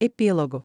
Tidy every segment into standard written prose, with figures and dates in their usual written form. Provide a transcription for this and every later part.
Epílogo.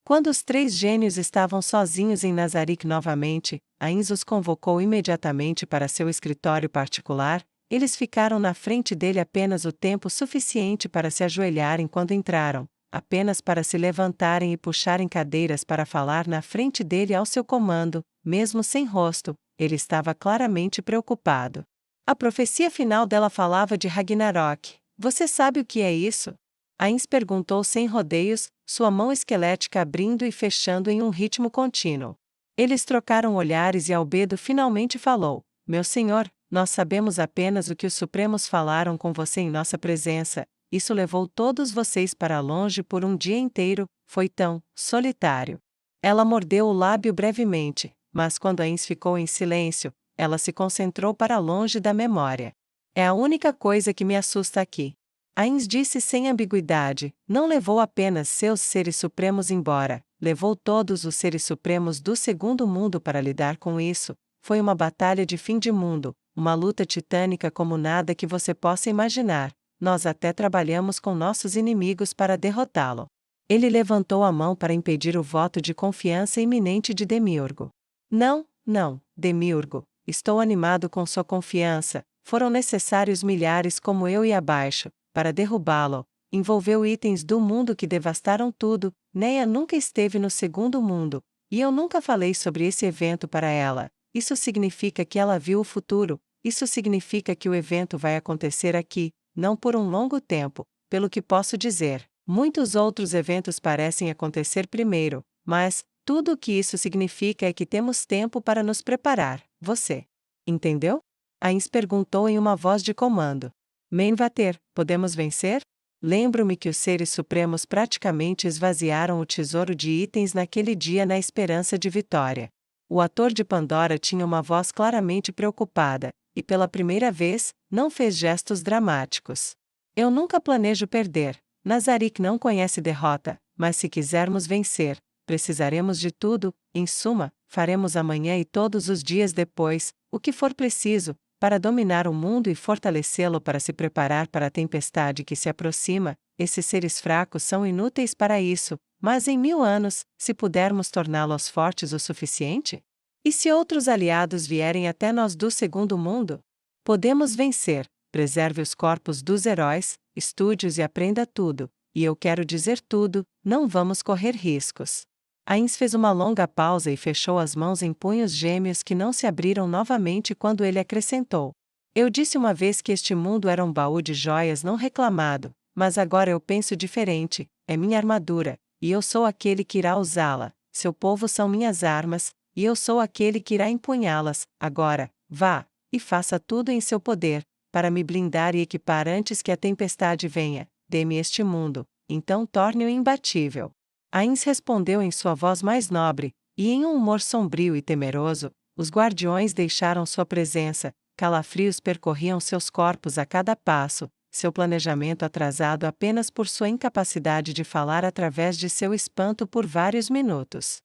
Quando os três gênios estavam sozinhos em Nazarick novamente, Ainz os convocou imediatamente para seu escritório particular. Eles ficaram na frente dele apenas o tempo suficiente para se ajoelharem quando entraram, apenas para se levantarem e puxarem cadeiras para falar na frente dele ao seu comando, mesmo sem rosto. Ele estava claramente preocupado. A profecia final dela falava de Ragnarok. Você sabe o que é isso? Ainz perguntou sem rodeios, sua mão esquelética abrindo e fechando em um ritmo contínuo. Eles trocaram olhares e Albedo finalmente falou: Meu senhor, nós sabemos apenas o que os Supremos falaram com você em nossa presença. Isso levou todos vocês para longe por um dia inteiro, foi tão solitário. Ela mordeu o lábio brevemente, mas quando Ainz ficou em silêncio, ela se concentrou para longe da memória. É a única coisa que me assusta aqui. Ainz disse sem ambiguidade, não levou apenas seus seres supremos embora, levou todos os seres supremos do segundo mundo para lidar com isso. Foi uma batalha de fim de mundo, uma luta titânica como nada que você possa imaginar. Nós até trabalhamos com nossos inimigos para derrotá-lo. Ele levantou a mão para impedir o voto de confiança iminente de Demiurgo. Não, Demiurgo, estou animado com sua confiança. Foram necessários milhares como eu e abaixo para derrubá-lo. Envolveu itens do mundo que devastaram tudo. Neia nunca esteve no segundo mundo, e eu nunca falei sobre esse evento para ela. Isso significa que ela viu o futuro. Isso significa que o evento vai acontecer aqui, não por um longo tempo. Pelo que posso dizer, muitos outros eventos parecem acontecer primeiro, mas tudo o que isso significa é que temos tempo para nos preparar. Você entendeu? Ainz perguntou em uma voz de comando. Menvater, podemos vencer? Lembro-me que os seres supremos praticamente esvaziaram o tesouro de itens naquele dia na esperança de vitória. O ator de Pandora tinha uma voz claramente preocupada, e pela primeira vez, não fez gestos dramáticos. Eu nunca planejo perder. Nazarick não conhece derrota, mas se quisermos vencer, precisaremos de tudo. Em suma, faremos amanhã e todos os dias depois, o que for preciso, para dominar o mundo e fortalecê-lo para se preparar para a tempestade que se aproxima. Esses seres fracos são inúteis para isso, mas em 1000 anos, se pudermos torná-los fortes o suficiente? E se outros aliados vierem até nós do segundo mundo? Podemos vencer. Preserve os corpos dos heróis, estude-os e aprenda tudo. E eu quero dizer tudo, não vamos correr riscos. Ainz fez uma longa pausa e fechou as mãos em punhos gêmeos que não se abriram novamente quando ele acrescentou. Eu disse uma vez que este mundo era um baú de joias não reclamado, mas agora eu penso diferente. É minha armadura, e eu sou aquele que irá usá-la. Seu povo são minhas armas, e eu sou aquele que irá empunhá-las. Agora, vá, e faça tudo em seu poder, para me blindar e equipar antes que a tempestade venha. Dê-me este mundo, então torne-o imbatível. Ainz respondeu em sua voz mais nobre, e em um humor sombrio e temeroso. Os guardiões deixaram sua presença, calafrios percorriam seus corpos a cada passo, seu planejamento atrasado apenas por sua incapacidade de falar através de seu espanto por vários minutos.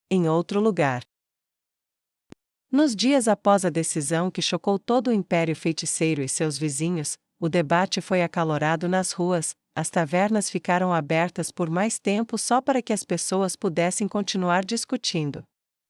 Em outro lugar. Nos dias após a decisão que chocou todo o Império Feiticeiro e seus vizinhos, o debate foi acalorado nas ruas. As tavernas ficaram abertas por mais tempo só para que as pessoas pudessem continuar discutindo.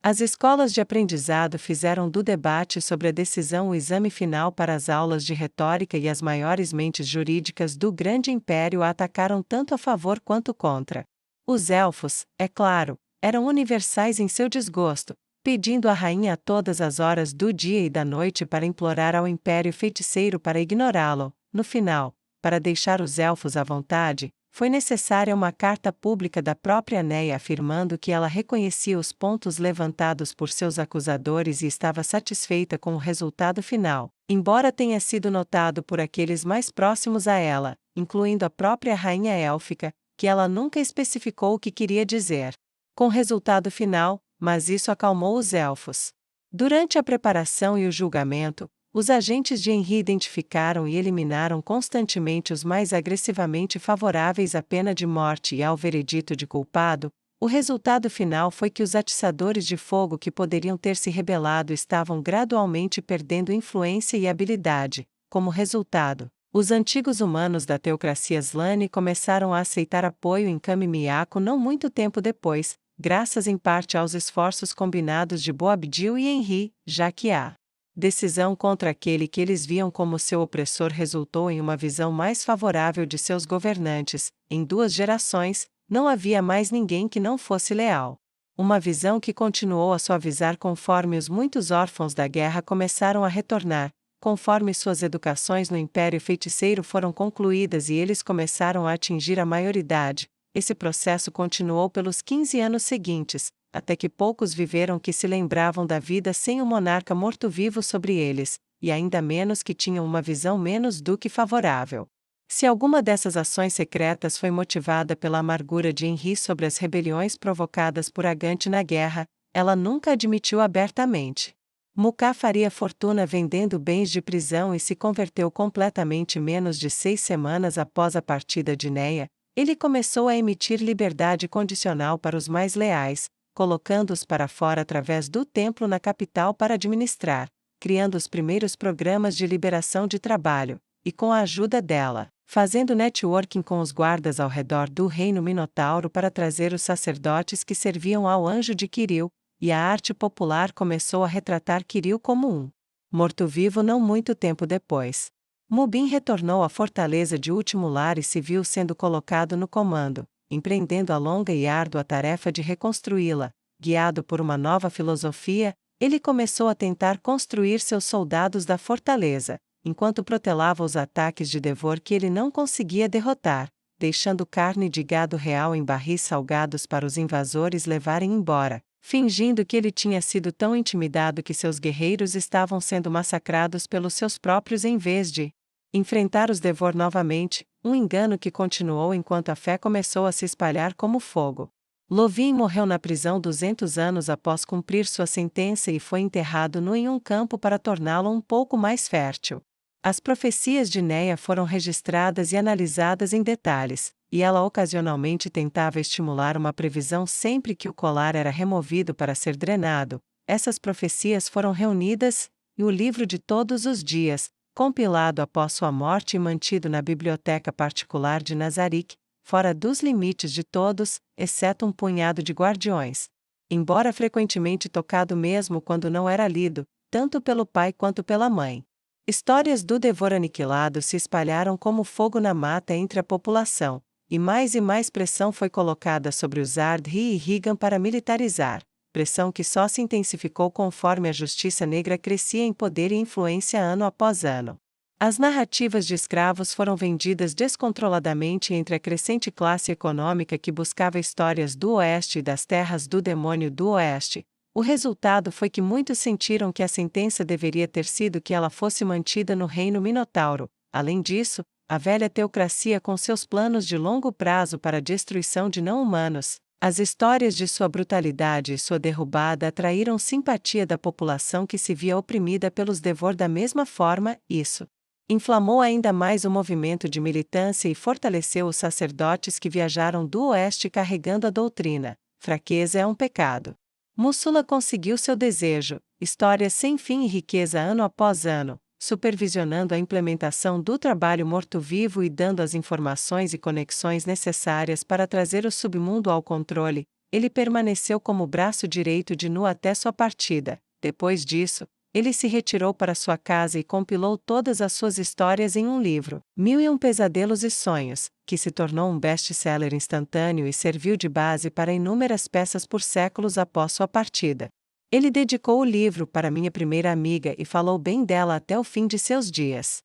As escolas de aprendizado fizeram do debate sobre a decisão o exame final para as aulas de retórica e as maiores mentes jurídicas do grande império a atacaram tanto a favor quanto contra. Os elfos, é claro, eram universais em seu desgosto, pedindo à rainha a todas as horas do dia e da noite para implorar ao Império Feiticeiro para ignorá-lo. No final, para deixar os elfos à vontade, foi necessária uma carta pública da própria Neia afirmando que ela reconhecia os pontos levantados por seus acusadores e estava satisfeita com o resultado final, embora tenha sido notado por aqueles mais próximos a ela, incluindo a própria rainha élfica, que ela nunca especificou o que queria dizer. Com o resultado final, mas isso acalmou os elfos. Durante a preparação e o julgamento, os agentes de Henry identificaram e eliminaram constantemente os mais agressivamente favoráveis à pena de morte e ao veredito de culpado. O resultado final foi que os atiçadores de fogo que poderiam ter se rebelado estavam gradualmente perdendo influência e habilidade. Como resultado, Os antigos humanos da teocracia Slane começaram a aceitar apoio em Kami-Miyako não muito tempo depois, graças em parte aos esforços combinados de Boabdil e Henri, já que a decisão contra aquele que eles viam como seu opressor resultou em uma visão mais favorável de seus governantes. Em 2 gerações, não havia mais ninguém que não fosse leal. Uma visão que continuou a suavizar conforme os muitos órfãos da guerra começaram a retornar, conforme suas educações no Império Feiticeiro foram concluídas e eles começaram a atingir a maioridade. Esse processo continuou pelos 15 anos seguintes, até que poucos viveram que se lembravam da vida sem um monarca morto-vivo sobre eles, e ainda menos que tinham uma visão menos do que favorável. Se alguma dessas ações secretas foi motivada pela amargura de Henri sobre as rebeliões provocadas por Agante na guerra, ela nunca admitiu abertamente. Muká faria fortuna vendendo bens de prisão e se converteu completamente menos de 6 semanas após a partida de Neia. Ele começou a emitir liberdade condicional para os mais leais, colocando-os para fora através do templo na capital para administrar, criando os primeiros programas de liberação de trabalho, e com a ajuda dela, fazendo networking com os guardas ao redor do reino Minotauro para trazer os sacerdotes que serviam ao anjo de Quiril, e a arte popular começou a retratar Quiril como um morto-vivo não muito tempo depois. Mubin retornou à fortaleza de Último Lar e se viu sendo colocado no comando, empreendendo a longa e árdua tarefa de reconstruí-la. Guiado por uma nova filosofia, ele começou a tentar construir seus soldados da fortaleza, enquanto protelava os ataques de Devor que ele não conseguia derrotar, deixando carne de gado real em barris salgados para os invasores levarem embora, fingindo que ele tinha sido tão intimidado que seus guerreiros estavam sendo massacrados pelos seus próprios em vez de enfrentar os Devor novamente, um engano que continuou enquanto a fé começou a se espalhar como fogo. Lovin morreu na prisão 200 anos após cumprir sua sentença e foi enterrado nu em um campo para torná-lo um pouco mais fértil. As profecias de Neia foram registradas e analisadas em detalhes, e ela ocasionalmente tentava estimular uma previsão sempre que o colar era removido para ser drenado. Essas profecias foram reunidas, e o livro de todos os dias, compilado após sua morte e mantido na biblioteca particular de Nazarick, fora dos limites de todos, exceto um punhado de guardiões. Embora frequentemente tocado mesmo quando não era lido, tanto pelo pai quanto pela mãe. Histórias do Devor aniquilado se espalharam como fogo na mata entre a população, e mais pressão foi colocada sobre os Ardri e Rigan para militarizar, pressão que só se intensificou conforme a justiça negra crescia em poder e influência ano após ano. As narrativas de escravos foram vendidas descontroladamente entre a crescente classe econômica que buscava histórias do Oeste e das terras do demônio do Oeste. O resultado foi que muitos sentiram que a sentença deveria ter sido que ela fosse mantida no reino Minotauro. Além disso, a velha teocracia com seus planos de longo prazo para a destruição de não-humanos, as histórias de sua brutalidade e sua derrubada atraíram simpatia da população que se via oprimida pelos Devor da mesma forma. Isso inflamou ainda mais o movimento de militância e fortaleceu os sacerdotes que viajaram do Oeste carregando a doutrina: fraqueza é um pecado. Mussula conseguiu seu desejo, histórias sem fim e riqueza ano após ano, supervisionando a implementação do trabalho morto-vivo e dando as informações e conexões necessárias para trazer o submundo ao controle. Ele permaneceu como braço direito de Nu até sua partida. Depois disso, ele se retirou para sua casa e compilou todas as suas histórias em um livro, 1001 Pesadelos e Sonhos, que se tornou um best-seller instantâneo e serviu de base para inúmeras peças por séculos após sua partida. Ele dedicou o livro para minha primeira amiga e falou bem dela até o fim de seus dias.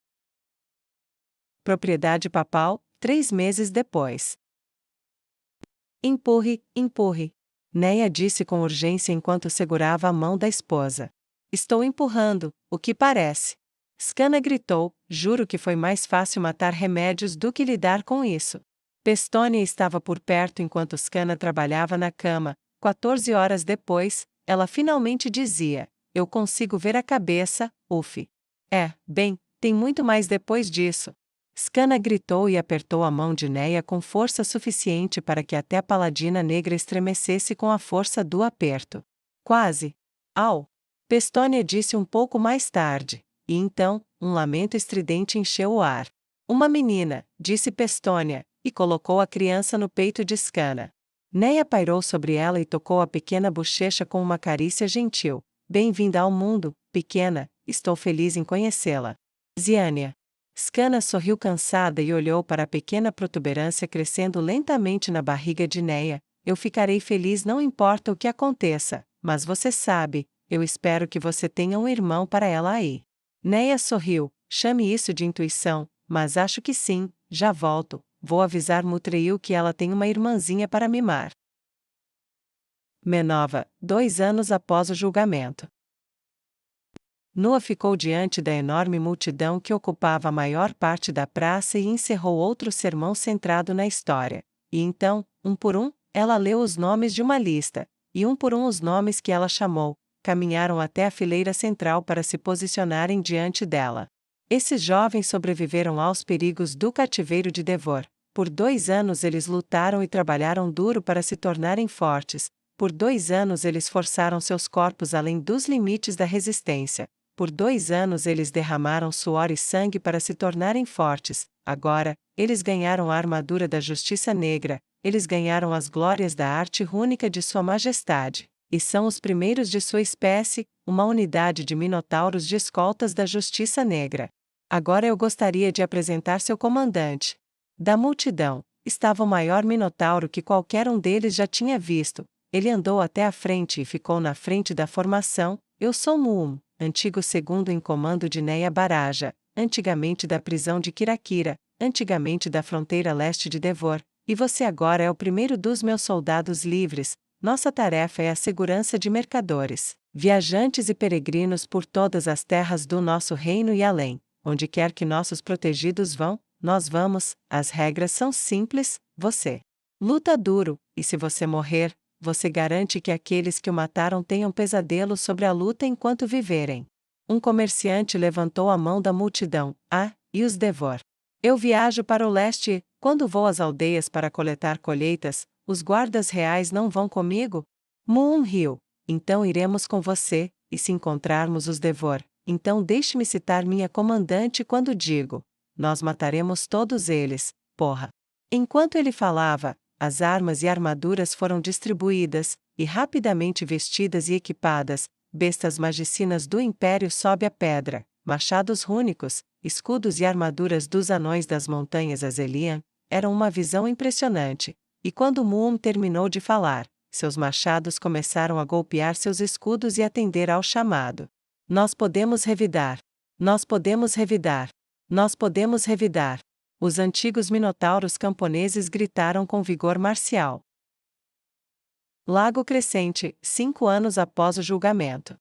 Propriedade papal, 3 meses depois. Empurre, empurre. Neia disse com urgência enquanto segurava a mão da esposa. Estou empurrando, o que parece. Scanna gritou, juro que foi mais fácil matar remédios do que lidar com isso. Pestonia estava por perto enquanto Scanna trabalhava na cama. 14 horas depois, ela finalmente dizia, eu consigo ver a cabeça, uf. Bem, tem muito mais depois disso. Scanna gritou e apertou a mão de Neia com força suficiente para que até a paladina negra estremecesse com a força do aperto. Quase. Au! Pestonia disse um pouco mais tarde, e então, um lamento estridente encheu o ar. Uma menina, disse Pestônia, e colocou a criança no peito de Scana. Neia pairou sobre ela e tocou a pequena bochecha com uma carícia gentil. Bem-vinda ao mundo, pequena, estou feliz em conhecê-la. Ziânia. Scana sorriu cansada e olhou para a pequena protuberância crescendo lentamente na barriga de Neia. Eu ficarei feliz não importa o que aconteça, mas você sabe, eu espero que você tenha um irmão para ela aí. Neia sorriu, chame isso de intuição, mas acho que sim, já volto, vou avisar Mutreil que ela tem uma irmãzinha para mimar. Menova, 2 anos após o julgamento. Noa ficou diante da enorme multidão que ocupava a maior parte da praça e encerrou outro sermão centrado na história. E então, um por um, ela leu os nomes de uma lista, e um por um os nomes que ela chamou, caminharam até a fileira central para se posicionarem diante dela. Esses jovens sobreviveram aos perigos do cativeiro de Devor. Por 2 anos eles lutaram e trabalharam duro para se tornarem fortes. Por 2 anos eles forçaram seus corpos além dos limites da resistência. Por 2 anos eles derramaram suor e sangue para se tornarem fortes. Agora, eles ganharam a armadura da justiça negra, eles ganharam as glórias da arte rúnica de Sua Majestade, e são os primeiros de sua espécie, uma unidade de minotauros de escoltas da justiça negra. Agora eu gostaria de apresentar seu comandante. Da multidão, estava o maior minotauro que qualquer um deles já tinha visto. Ele andou até a frente e ficou na frente da formação. Eu sou Muum, antigo segundo em comando de Neia Baraja, antigamente da prisão de Kirakira, antigamente da fronteira leste de Devor, e você agora é o primeiro dos meus soldados livres. Nossa tarefa é a segurança de mercadores, viajantes e peregrinos por todas as terras do nosso reino e além. Onde quer que nossos protegidos vão, nós vamos. As regras são simples, você luta duro, e se você morrer, você garante que aqueles que o mataram tenham pesadelos sobre a luta enquanto viverem. Um comerciante levantou a mão da multidão. Ah, e os Devor. Eu viajo para o leste, quando vou às aldeias para coletar colheitas, os guardas reais não vão comigo? Moon riu. Então iremos com você, e se encontrarmos os Devor, então deixe-me citar minha comandante quando digo: nós mataremos todos eles, porra. Enquanto ele falava, as armas e armaduras foram distribuídas, e rapidamente vestidas e equipadas, bestas magicinas do Império sob a pedra, machados rúnicos, escudos e armaduras dos anões das montanhas Azelian, eram uma visão impressionante. E quando Muum terminou de falar, seus machados começaram a golpear seus escudos e atender ao chamado. Nós podemos revidar. Nós podemos revidar. Nós podemos revidar. Os antigos minotauros camponeses gritaram com vigor marcial. Lago Crescente, 5 anos após o julgamento.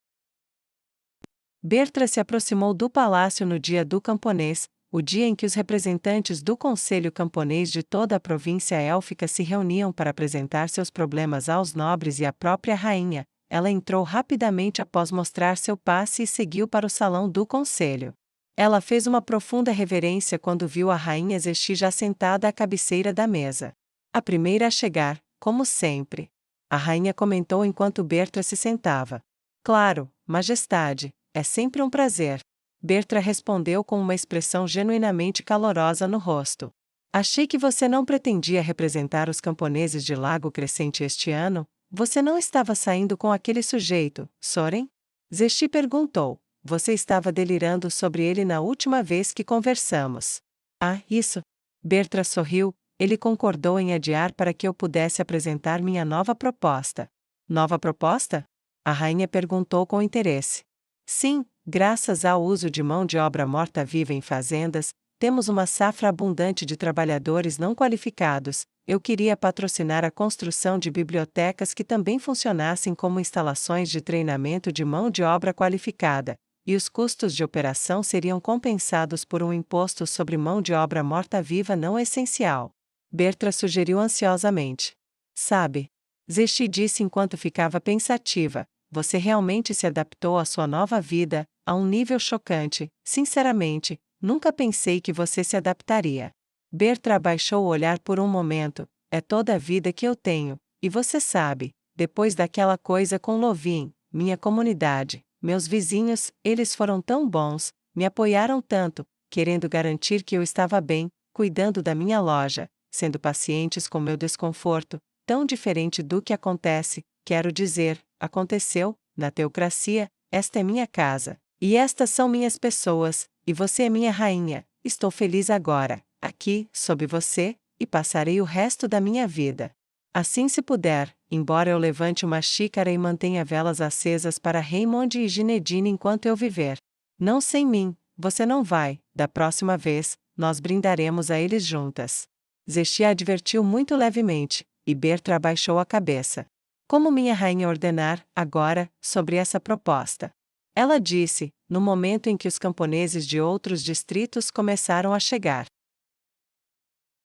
Bertra se aproximou do palácio no dia do camponês, o dia em que os representantes do Conselho Camponês de toda a província élfica se reuniam para apresentar seus problemas aos nobres e à própria rainha. Ela entrou rapidamente após mostrar seu passe e seguiu para o salão do conselho. Ela fez uma profunda reverência quando viu a rainha Zexi já sentada à cabeceira da mesa. A primeira a chegar, como sempre. A rainha comentou enquanto Bertra se sentava. Claro, majestade, é sempre um prazer. Bertra respondeu com uma expressão genuinamente calorosa no rosto. Achei que você não pretendia representar os camponeses de Lago Crescente este ano. Você não estava saindo com aquele sujeito, Soren? Zexi perguntou. Você estava delirando sobre ele na última vez que conversamos. Ah, isso. Bertra sorriu. Ele concordou em adiar para que eu pudesse apresentar minha nova proposta. Nova proposta? A rainha perguntou com interesse. Sim, graças ao uso de mão de obra morta-viva em fazendas, temos uma safra abundante de trabalhadores não qualificados. Eu queria patrocinar a construção de bibliotecas que também funcionassem como instalações de treinamento de mão de obra qualificada, e os custos de operação seriam compensados por um imposto sobre mão de obra morta-viva não essencial. Bertra sugeriu ansiosamente. Sabe? Zexi disse enquanto ficava pensativa. Você realmente se adaptou à sua nova vida, a um nível chocante. Sinceramente, nunca pensei que você se adaptaria. Bertra abaixou o olhar por um momento. É toda a vida que eu tenho, e você sabe, depois daquela coisa com Lovin, minha comunidade, meus vizinhos, eles foram tão bons, me apoiaram tanto, querendo garantir que eu estava bem, cuidando da minha loja, sendo pacientes com meu desconforto, tão diferente do que acontece, quero dizer, aconteceu, na teocracia, esta é minha casa, e estas são minhas pessoas, e você é minha rainha, estou feliz agora, aqui, sob você, e passarei o resto da minha vida. Assim se puder, embora eu levante uma xícara e mantenha velas acesas para Raymond e Ginedine enquanto eu viver. Não sem mim, você não vai, da próxima vez, nós brindaremos a eles juntas. Zexia advertiu muito levemente, e Bertra abaixou a cabeça. Como minha rainha ordenar, agora, sobre essa proposta? Ela disse, no momento em que os camponeses de outros distritos começaram a chegar.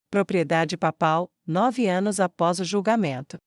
Propriedade papal, 9 anos após o julgamento.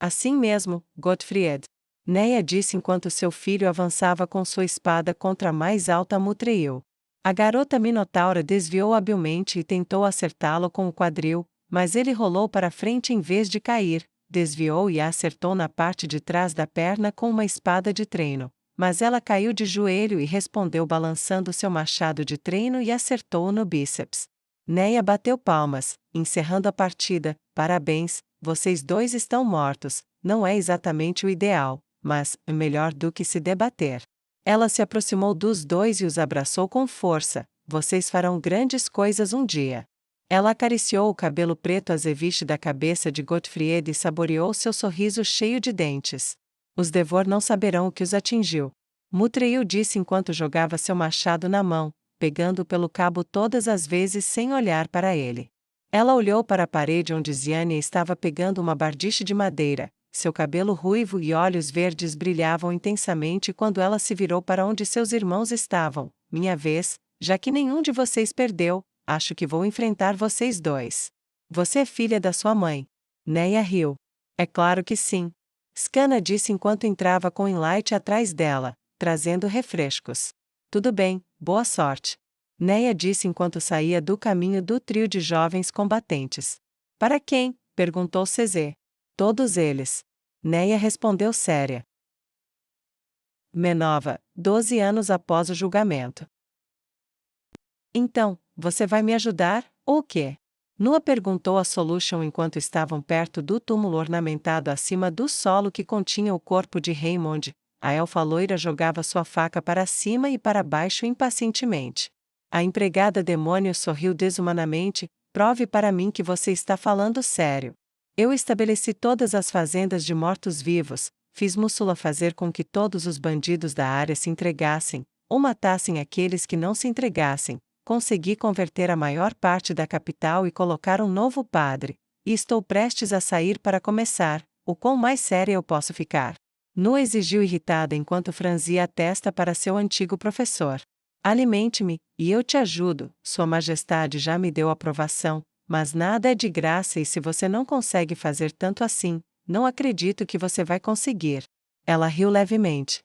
Assim mesmo, Gottfried. Neia disse enquanto seu filho avançava com sua espada contra a mais alta Mutreil. A garota Minotaura desviou habilmente e tentou acertá-lo com o quadril, mas ele rolou para frente em vez de cair, desviou e a acertou na parte de trás da perna com uma espada de treino. Mas ela caiu de joelho e respondeu balançando seu machado de treino e acertou-o no bíceps. Neia bateu palmas, encerrando a partida. Parabéns, vocês dois estão mortos. Não é exatamente o ideal, mas é melhor do que se debater. Ela se aproximou dos dois e os abraçou com força. Vocês farão grandes coisas um dia. Ela acariciou o cabelo preto azeviche da cabeça de Gottfried e saboreou seu sorriso cheio de dentes. Os Devor não saberão o que os atingiu. Mutreil disse enquanto jogava seu machado na mão, pegando pelo cabo todas as vezes sem olhar para ele. Ela olhou para a parede onde Ziania estava pegando uma bardiche de madeira. Seu cabelo ruivo e olhos verdes brilhavam intensamente quando ela se virou para onde seus irmãos estavam. Minha vez, já que nenhum de vocês perdeu, acho que vou enfrentar vocês dois. Você é filha da sua mãe. Neia riu. É claro que sim. Scanna disse enquanto entrava com Enlight atrás dela, trazendo refrescos. Tudo bem, boa sorte. Neia disse enquanto saía do caminho do trio de jovens combatentes. Para quem? Perguntou Cezé. Todos eles. Neia respondeu séria. Menova, 12 anos após o julgamento. Então, você vai me ajudar, ou o quê? Nua perguntou a Solution enquanto estavam perto do túmulo ornamentado acima do solo que continha o corpo de Raymond. A elfa loira jogava sua faca para cima e para baixo impacientemente. A empregada demônio sorriu desumanamente. Prove para mim que você está falando sério. Eu estabeleci todas as fazendas de mortos-vivos, fiz Mússula fazer com que todos os bandidos da área se entregassem, ou matassem aqueles que não se entregassem, consegui converter a maior parte da capital e colocar um novo padre, e estou prestes a sair para começar. O quão mais séria eu posso ficar? Nua exigiu irritada enquanto franzia a testa para seu antigo professor. Alimente-me, e eu te ajudo, Sua Majestade já me deu aprovação, mas nada é de graça e se você não consegue fazer tanto assim, não acredito que você vai conseguir. Ela riu levemente.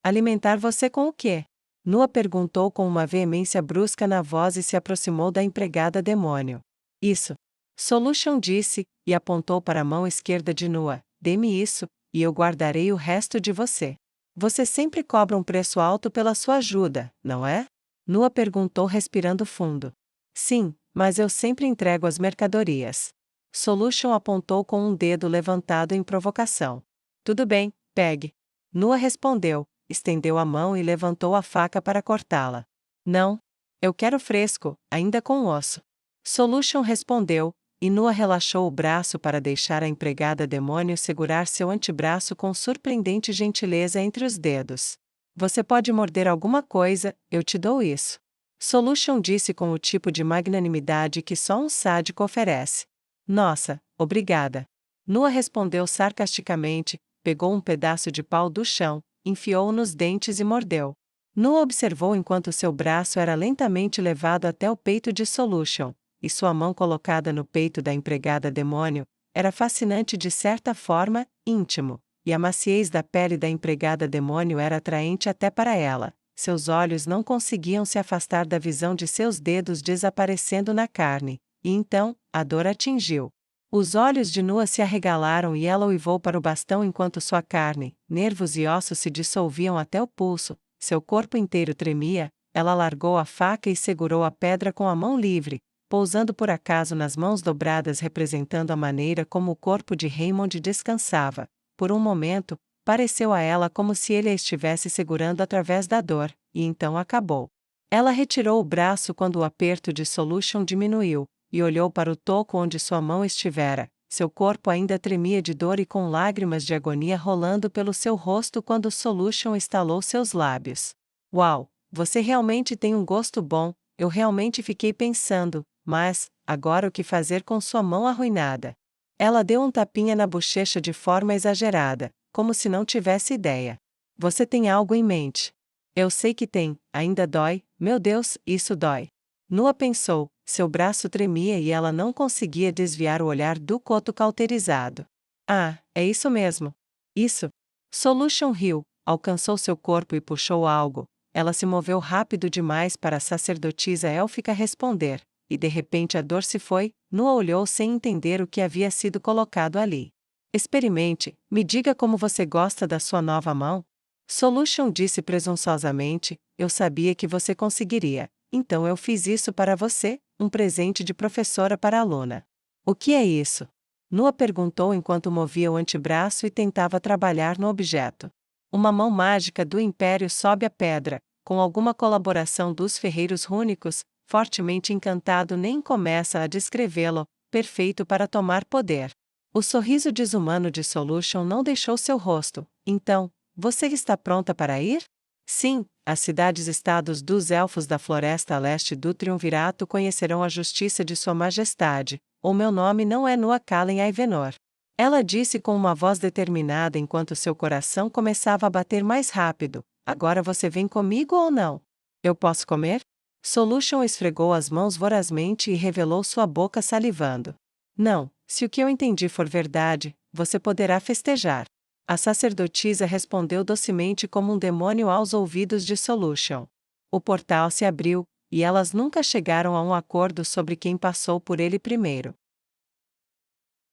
Alimentar você com o quê? Nua perguntou com uma veemência brusca na voz e se aproximou da empregada demônio. Isso. Solution disse, e apontou para a mão esquerda de Nua. Dê-me isso, e eu guardarei o resto de você. Você sempre cobra um preço alto pela sua ajuda, não é? Nua perguntou respirando fundo. Sim, mas eu sempre entrego as mercadorias. Solution apontou com um dedo levantado em provocação. Tudo bem, pegue. Nua respondeu, estendeu a mão e levantou a faca para cortá-la. Não. Eu quero fresco, ainda com osso. Solution respondeu, e Nua relaxou o braço para deixar a empregada demônio segurar seu antebraço com surpreendente gentileza entre os dedos. Você pode morder alguma coisa, eu te dou isso. Solution disse com o tipo de magnanimidade que só um sádico oferece. Nossa, obrigada. Nua respondeu sarcasticamente, pegou um pedaço de pau do chão, enfiou-o nos dentes e mordeu. Nua observou enquanto seu braço era lentamente levado até o peito de Solution, e sua mão colocada no peito da empregada demônio, era fascinante de certa forma, íntimo, e a maciez da pele da empregada demônio era atraente até para ela. Seus olhos não conseguiam se afastar da visão de seus dedos desaparecendo na carne, e então, a dor atingiu. Os olhos de Nua se arregalaram e ela uivou para o bastão enquanto sua carne, nervos e ossos se dissolviam até o pulso, seu corpo inteiro tremia. Ela largou a faca e segurou a pedra com a mão livre, pousando por acaso nas mãos dobradas representando a maneira como o corpo de Raymond descansava. Por um momento, pareceu a ela como se ele a estivesse segurando através da dor, e então acabou. Ela retirou o braço quando o aperto de Solution diminuiu, e olhou para o toco onde sua mão estivera. Seu corpo ainda tremia de dor e com lágrimas de agonia rolando pelo seu rosto quando Solution estalou seus lábios. Uau, você realmente tem um gosto bom, eu realmente fiquei pensando, mas, agora o que fazer com sua mão arruinada? Ela deu um tapinha na bochecha de forma exagerada, como se não tivesse ideia. Você tem algo em mente? Eu sei que tem, ainda dói, meu Deus, isso dói. Nua pensou, seu braço tremia e ela não conseguia desviar o olhar do coto cauterizado. Ah, é isso mesmo. Isso. Solution riu, alcançou seu corpo e puxou algo. Ela se moveu rápido demais para a sacerdotisa élfica responder, e de repente a dor se foi. Nua olhou sem entender o que havia sido colocado ali. Experimente, me diga como você gosta da sua nova mão. Solution disse presunçosamente, eu sabia que você conseguiria, então eu fiz isso para você, um presente de professora para aluna. O que é isso? Nua perguntou enquanto movia o antebraço e tentava trabalhar no objeto. Uma mão mágica do Império sobe a pedra, com alguma colaboração dos ferreiros rúnicos, fortemente encantado nem começa a descrevê-lo, perfeito para tomar poder. O sorriso desumano de Solution não deixou seu rosto. Então, você está pronta para ir? Sim, as cidades-estados dos Elfos da Floresta a leste do Triunvirato conhecerão a justiça de Sua Majestade. O meu nome não é Nua Calen Aivenor. Ela disse com uma voz determinada enquanto seu coração começava a bater mais rápido. Agora você vem comigo ou não? Eu posso comer? Solution esfregou as mãos vorazmente e revelou sua boca salivando. Não, se o que eu entendi for verdade, você poderá festejar. A sacerdotisa respondeu docemente como um demônio aos ouvidos de Solution. O portal se abriu, e elas nunca chegaram a um acordo sobre quem passou por ele primeiro.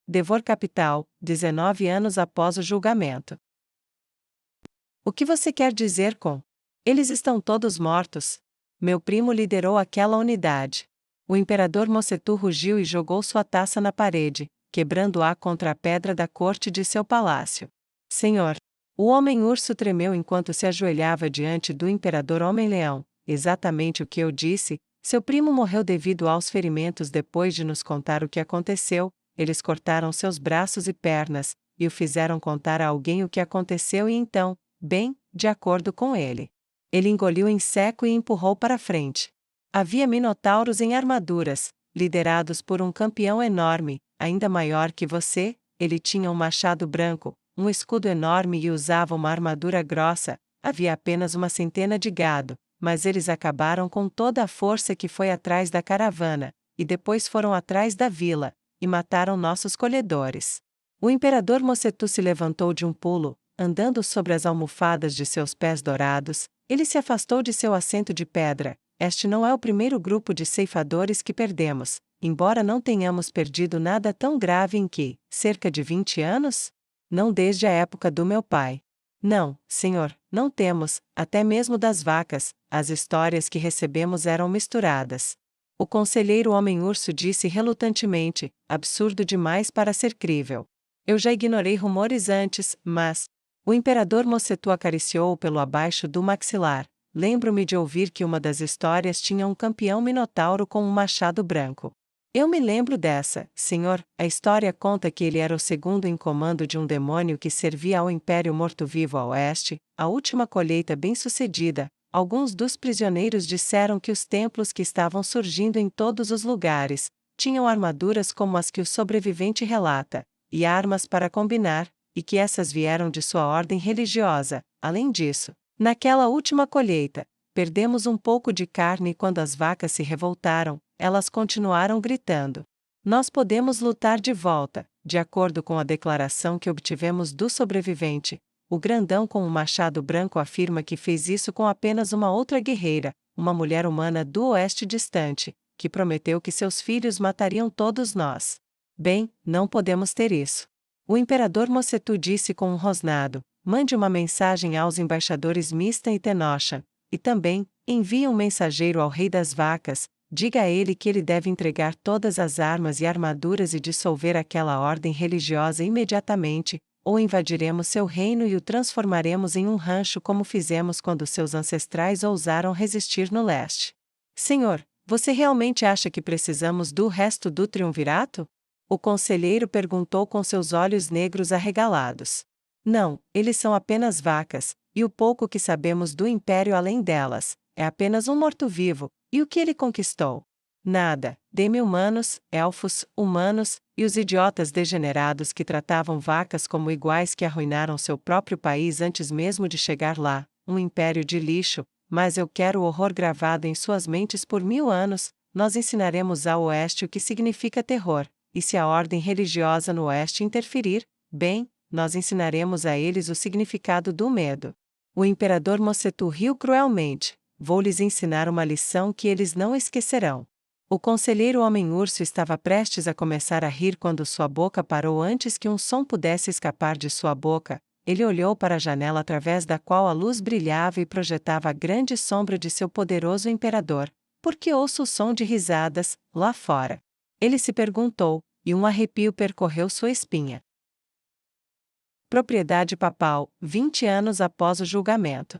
Devor Capital, 19 anos após o julgamento. O que você quer dizer com? Eles estão todos mortos. Meu primo liderou aquela unidade. O imperador Mossetu rugiu e jogou sua taça na parede, quebrando-a contra a pedra da corte de seu palácio. Senhor! O homem-urso tremeu enquanto se ajoelhava diante do imperador Homem-Leão. Exatamente o que eu disse, seu primo morreu devido aos ferimentos depois de nos contar o que aconteceu. Eles cortaram seus braços e pernas, e o fizeram contar a alguém o que aconteceu e então, bem, de acordo com ele. Ele engoliu em seco e empurrou para frente. Havia minotauros em armaduras, liderados por um campeão enorme, ainda maior que você. Ele tinha um machado branco, um escudo enorme e usava uma armadura grossa. Havia apenas uma centena de gado, mas eles acabaram com toda a força que foi atrás da caravana, e depois foram atrás da vila, e mataram nossos colhedores. O imperador Mossetu se levantou de um pulo, andando sobre as almofadas de seus pés dourados. Ele se afastou de seu assento de pedra. Este não é o primeiro grupo de ceifadores que perdemos, embora não tenhamos perdido nada tão grave em que, cerca de 20 anos? Não desde a época do meu pai. Não, senhor, não temos, até mesmo das vacas, as histórias que recebemos eram misturadas. O conselheiro Homem-Urso disse relutantemente, absurdo demais para ser crível. Eu já ignorei rumores antes, mas... O imperador Mossetu acariciou-o pelo abaixo do maxilar. Lembro-me de ouvir que uma das histórias tinha um campeão minotauro com um machado branco. Eu me lembro dessa, senhor. A história conta que ele era o segundo em comando de um demônio que servia ao Império Morto-Vivo a oeste, a última colheita bem-sucedida. Alguns dos prisioneiros disseram que os templos que estavam surgindo em todos os lugares tinham armaduras como as que o sobrevivente relata, e armas para combinar, e que essas vieram de sua ordem religiosa. Além disso, naquela última colheita, perdemos um pouco de carne e quando as vacas se revoltaram, elas continuaram gritando. Nós podemos lutar de volta, de acordo com a declaração que obtivemos do sobrevivente. O grandão com o machado branco afirma que fez isso com apenas uma outra guerreira, uma mulher humana do oeste distante, que prometeu que seus filhos matariam todos nós. Bem, não podemos ter isso. O imperador Mossetu disse com um rosnado, mande uma mensagem aos embaixadores Mista e Tenosha. E também, envie um mensageiro ao rei das vacas, diga a ele que ele deve entregar todas as armas e armaduras e dissolver aquela ordem religiosa imediatamente, ou invadiremos seu reino e o transformaremos em um rancho como fizemos quando seus ancestrais ousaram resistir no leste. Senhor, você realmente acha que precisamos do resto do triunvirato? O conselheiro perguntou com seus olhos negros arregalados. Não, eles são apenas vacas, e o pouco que sabemos do império além delas, é apenas um morto-vivo, e o que ele conquistou? Nada, demi-humanos, elfos, humanos, e os idiotas degenerados que tratavam vacas como iguais que arruinaram seu próprio país antes mesmo de chegar lá, um império de lixo, mas eu quero o horror gravado em suas mentes por 1000 anos, nós ensinaremos ao Oeste o que significa terror, e se a ordem religiosa no Oeste interferir, bem, nós ensinaremos a eles o significado do medo. O imperador Mossetu riu cruelmente. Vou lhes ensinar uma lição que eles não esquecerão. O conselheiro Homem-Urso estava prestes a começar a rir quando sua boca parou antes que um som pudesse escapar de sua boca. Ele olhou para a janela através da qual a luz brilhava e projetava a grande sombra de seu poderoso imperador. Por que ouço o som de risadas, lá fora? Ele se perguntou, e um arrepio percorreu sua espinha. Propriedade papal, 20 anos após o julgamento.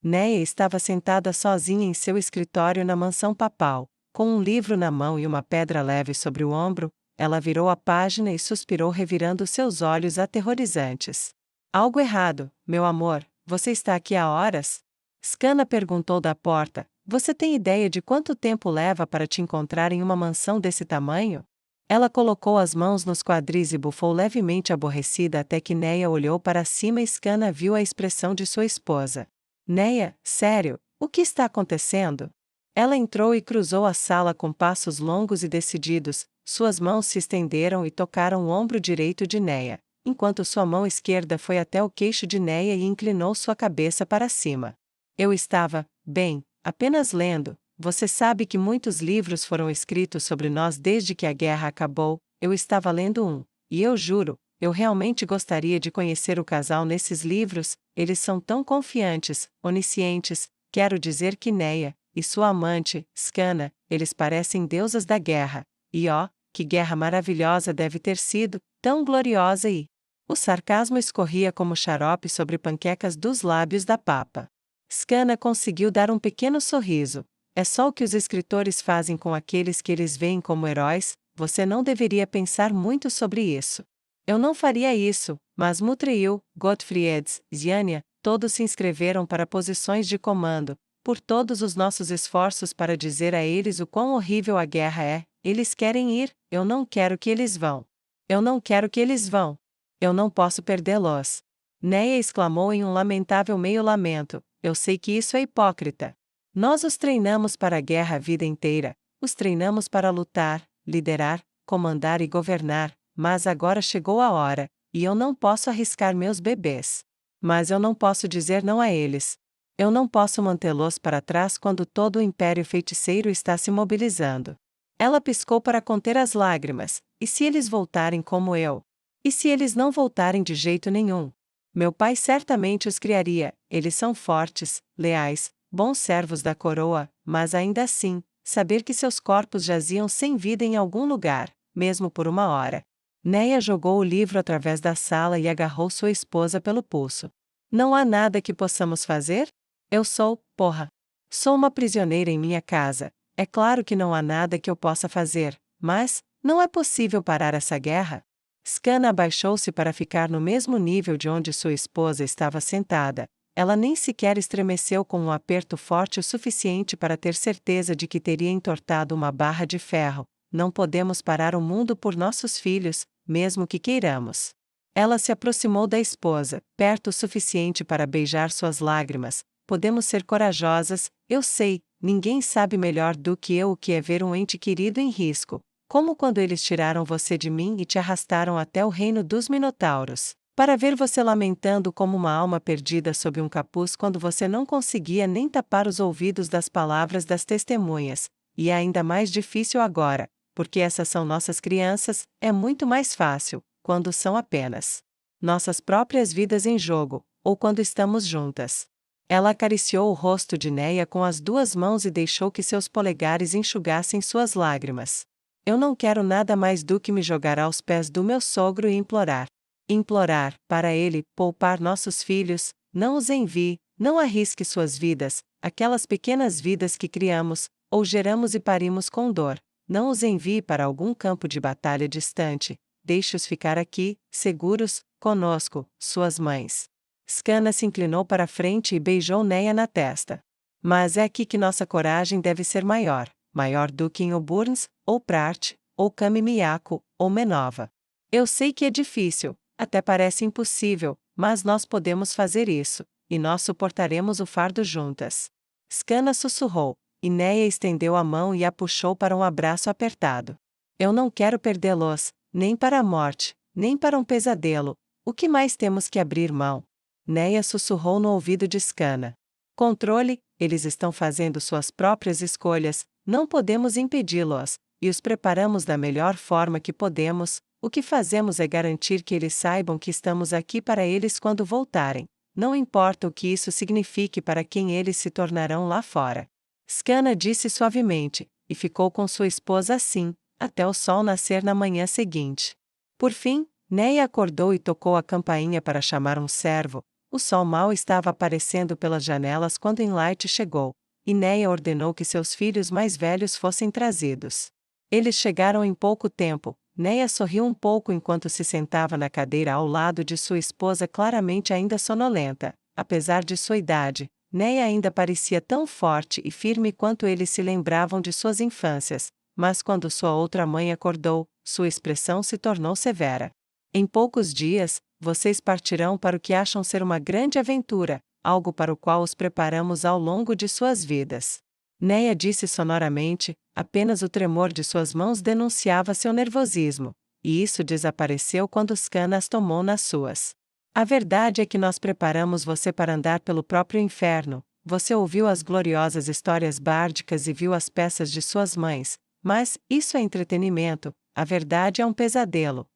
Neia estava sentada sozinha em seu escritório na mansão papal, com um livro na mão e uma pedra leve sobre o ombro. Ela virou a página e suspirou revirando seus olhos aterrorizantes. Algo errado, meu amor, você está aqui há horas? Scanna perguntou da porta. Você tem ideia de quanto tempo leva para te encontrar em uma mansão desse tamanho? Ela colocou as mãos nos quadris e bufou levemente aborrecida até que Neia olhou para cima e Scanna viu a expressão de sua esposa. Neia, sério, o que está acontecendo? Ela entrou e cruzou a sala com passos longos e decididos, suas mãos se estenderam e tocaram o ombro direito de Neia, enquanto sua mão esquerda foi até o queixo de Neia e inclinou sua cabeça para cima. Eu estava, bem, apenas lendo. Você sabe que muitos livros foram escritos sobre nós desde que a guerra acabou. Eu estava lendo um, e eu juro, eu realmente gostaria de conhecer o casal nesses livros. Eles são tão confiantes, oniscientes. Quero dizer que Neia e sua amante, Scanna, eles parecem deusas da guerra. E ó, que guerra maravilhosa deve ter sido, tão gloriosa e... O sarcasmo escorria como xarope sobre panquecas dos lábios da papa. Scanna conseguiu dar um pequeno sorriso. É só o que os escritores fazem com aqueles que eles veem como heróis. Você não deveria pensar muito sobre isso. Eu não faria isso, mas Mutreil, Gottfrieds, Ziania, todos se inscreveram para posições de comando. Por todos os nossos esforços para dizer a eles o quão horrível a guerra é, eles querem ir, eu não quero que eles vão. Eu não quero que eles vão. Eu não posso perdê-los. Neia exclamou em um lamentável meio-lamento. Eu sei que isso é hipócrita. Nós os treinamos para a guerra a vida inteira, os treinamos para lutar, liderar, comandar e governar, mas agora chegou a hora, e eu não posso arriscar meus bebês. Mas eu não posso dizer não a eles. Eu não posso mantê-los para trás quando todo o império feiticeiro está se mobilizando. Ela piscou para conter as lágrimas. E se eles voltarem como eu? E se eles não voltarem de jeito nenhum? Meu pai certamente os criaria. Eles são fortes, leais, bons servos da coroa, mas ainda assim, saber que seus corpos jaziam sem vida em algum lugar, mesmo por uma hora. Neia jogou o livro através da sala e agarrou sua esposa pelo pulso. Não há nada que possamos fazer? Eu sou, porra. Sou uma prisioneira em minha casa. É claro que não há nada que eu possa fazer, mas, não é possível parar essa guerra? Scanna abaixou-se para ficar no mesmo nível de onde sua esposa estava sentada. Ela nem sequer estremeceu com um aperto forte o suficiente para ter certeza de que teria entortado uma barra de ferro. Não podemos parar o mundo por nossos filhos, mesmo que queiramos. Ela se aproximou da esposa, perto o suficiente para beijar suas lágrimas. Podemos ser corajosas, eu sei, ninguém sabe melhor do que eu o que é ver um ente querido em risco. Como quando eles tiraram você de mim e te arrastaram até o reino dos Minotauros, para ver você lamentando como uma alma perdida sob um capuz quando você não conseguia nem tapar os ouvidos das palavras das testemunhas. E é ainda mais difícil agora, porque essas são nossas crianças, é muito mais fácil, quando são apenas nossas próprias vidas em jogo, ou quando estamos juntas. Ela acariciou o rosto de Neia com as duas mãos e deixou que seus polegares enxugassem suas lágrimas. Eu não quero nada mais do que me jogar aos pés do meu sogro e implorar. Implorar, para ele, poupar nossos filhos, não os envie, não arrisque suas vidas, aquelas pequenas vidas que criamos, ou geramos e parimos com dor. Não os envie para algum campo de batalha distante, deixe-os ficar aqui, seguros, conosco, suas mães. Scanna se inclinou para a frente e beijou Neia na testa. Mas é aqui que nossa coragem deve ser maior, maior do que em Oburns, ou Prat, ou Kamimiako, ou Menova. Eu sei que é difícil, até parece impossível, mas nós podemos fazer isso, e nós suportaremos o fardo juntas. Scanna sussurrou, e Neia estendeu a mão e a puxou para um abraço apertado. Eu não quero perdê-los, nem para a morte, nem para um pesadelo. O que mais temos que abrir mão? Neia sussurrou no ouvido de Scanna. Controle, eles estão fazendo suas próprias escolhas, não podemos impedi-los, e os preparamos da melhor forma que podemos. O que fazemos é garantir que eles saibam que estamos aqui para eles quando voltarem. Não importa o que isso signifique para quem eles se tornarão lá fora. Scanna disse suavemente, e ficou com sua esposa assim, até o sol nascer na manhã seguinte. Por fim, Neia acordou e tocou a campainha para chamar um servo. O sol mal estava aparecendo pelas janelas quando Enlight chegou, e Neia ordenou que seus filhos mais velhos fossem trazidos. Eles chegaram em pouco tempo. Neia sorriu um pouco enquanto se sentava na cadeira ao lado de sua esposa, claramente ainda sonolenta. Apesar de sua idade, Neia ainda parecia tão forte e firme quanto eles se lembravam de suas infâncias, mas quando sua outra mãe acordou, sua expressão se tornou severa. Em poucos dias, vocês partirão para o que acham ser uma grande aventura, algo para o qual os preparamos ao longo de suas vidas. Neia disse sonoramente, apenas o tremor de suas mãos denunciava seu nervosismo, e isso desapareceu quando Scanna as tomou nas suas. A verdade é que nós preparamos você para andar pelo próprio inferno. Você ouviu as gloriosas histórias bárdicas e viu as peças de suas mães, mas isso é entretenimento, a verdade é um pesadelo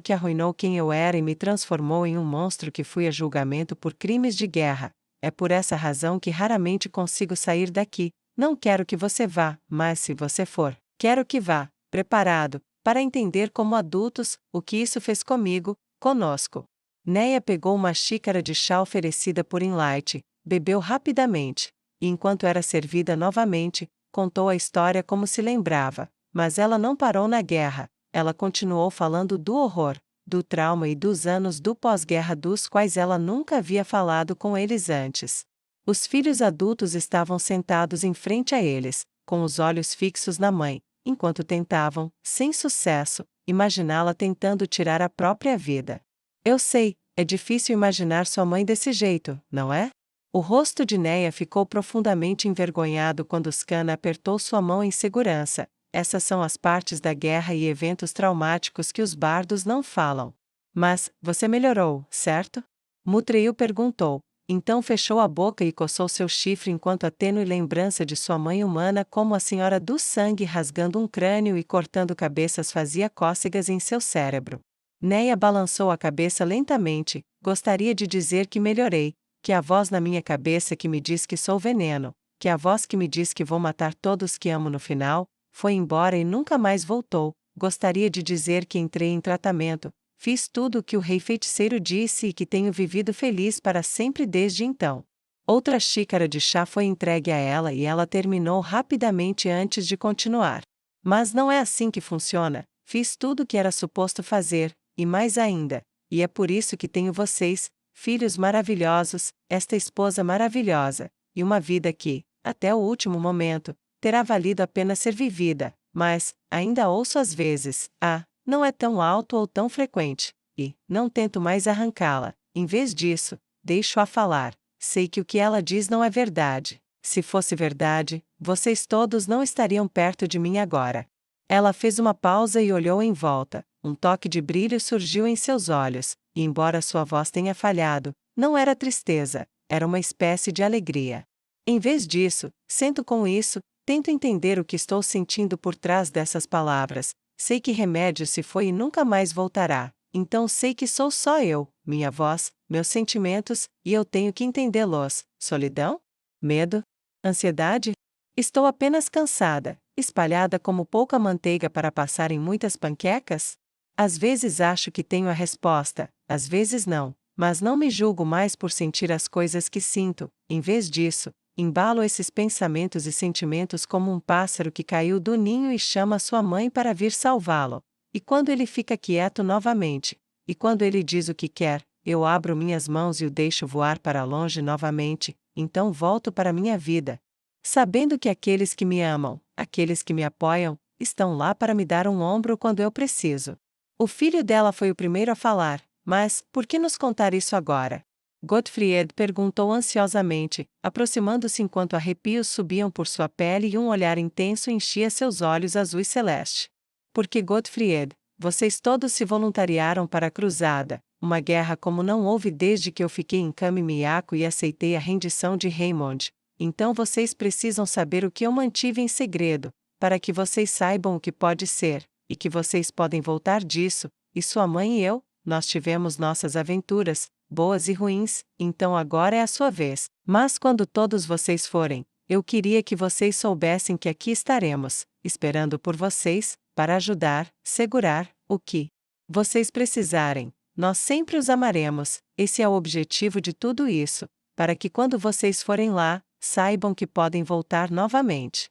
que arruinou quem eu era e me transformou em um monstro que fui a julgamento por crimes de guerra. É por essa razão que raramente consigo sair daqui. Não quero que você vá, mas se você for, quero que vá, preparado, para entender como adultos, o que isso fez comigo, conosco. Neia pegou uma xícara de chá oferecida por Enlight, bebeu rapidamente, e enquanto era servida novamente, contou a história como se lembrava. Mas ela não parou na guerra. Ela continuou falando do horror, do trauma e dos anos do pós-guerra dos quais ela nunca havia falado com eles antes. Os filhos adultos estavam sentados em frente a eles, com os olhos fixos na mãe, enquanto tentavam, sem sucesso, imaginá-la tentando tirar a própria vida. Eu sei, é difícil imaginar sua mãe desse jeito, não é? O rosto de Neia ficou profundamente envergonhado quando Scanna apertou sua mão em segurança. Essas são as partes da guerra e eventos traumáticos que os bardos não falam. Mas, você melhorou, certo? Mutreil perguntou. Então fechou a boca e coçou seu chifre enquanto a tênue lembrança de sua mãe humana como a Senhora do Sangue rasgando um crânio e cortando cabeças fazia cócegas em seu cérebro. Neia balançou a cabeça lentamente. Gostaria de dizer que melhorei, que a voz na minha cabeça que me diz que sou veneno, que a voz que me diz que vou matar todos que amo no final, foi embora e nunca mais voltou. Gostaria de dizer que entrei em tratamento, fiz tudo o que o rei feiticeiro disse e que tenho vivido feliz para sempre desde então. Outra xícara de chá foi entregue a ela e ela terminou rapidamente antes de continuar. Mas não é assim que funciona. Fiz tudo o que era suposto fazer, e mais ainda. E é por isso que tenho vocês, filhos maravilhosos, esta esposa maravilhosa, e uma vida que, até o último momento, terá valido a pena ser vivida, mas, ainda ouço às vezes, não é tão alto ou tão frequente, e, não tento mais arrancá-la, em vez disso, deixo-a falar, sei que o que ela diz não é verdade, se fosse verdade, vocês todos não estariam perto de mim agora. Ela fez uma pausa e olhou em volta, um toque de brilho surgiu em seus olhos, e embora sua voz tenha falhado, não era tristeza, era uma espécie de alegria. Em vez disso, sento com isso, tento entender o que estou sentindo por trás dessas palavras. Sei que remédio se foi e nunca mais voltará. Então sei que sou só eu, minha voz, meus sentimentos, e eu tenho que entendê-los. Solidão? Medo? Ansiedade? Estou apenas cansada, espalhada como pouca manteiga para passar em muitas panquecas? Às vezes acho que tenho a resposta, às vezes não, mas não me julgo mais por sentir as coisas que sinto. Em vez disso, embalo esses pensamentos e sentimentos como um pássaro que caiu do ninho e chama sua mãe para vir salvá-lo. E quando ele fica quieto novamente, e quando ele diz o que quer, eu abro minhas mãos e o deixo voar para longe novamente, então volto para minha vida. Sabendo que aqueles que me amam, aqueles que me apoiam, estão lá para me dar um ombro quando eu preciso. O filho dela foi o primeiro a falar, mas, por que nos contar isso agora? Gottfried perguntou ansiosamente, aproximando-se enquanto arrepios subiam por sua pele e um olhar intenso enchia seus olhos azuis celeste. Porque Gottfried, vocês todos se voluntariaram para a cruzada, uma guerra como não houve desde que eu fiquei em Came-Miyako e aceitei a rendição de Raymond. Então vocês precisam saber o que eu mantive em segredo, para que vocês saibam o que pode ser, e que vocês podem voltar disso, e sua mãe e eu, nós tivemos nossas aventuras, boas e ruins, então agora é a sua vez. Mas quando todos vocês forem, eu queria que vocês soubessem que aqui estaremos, esperando por vocês, para ajudar, segurar, o que vocês precisarem. Nós sempre os amaremos, esse é o objetivo de tudo isso, para que quando vocês forem lá, saibam que podem voltar novamente.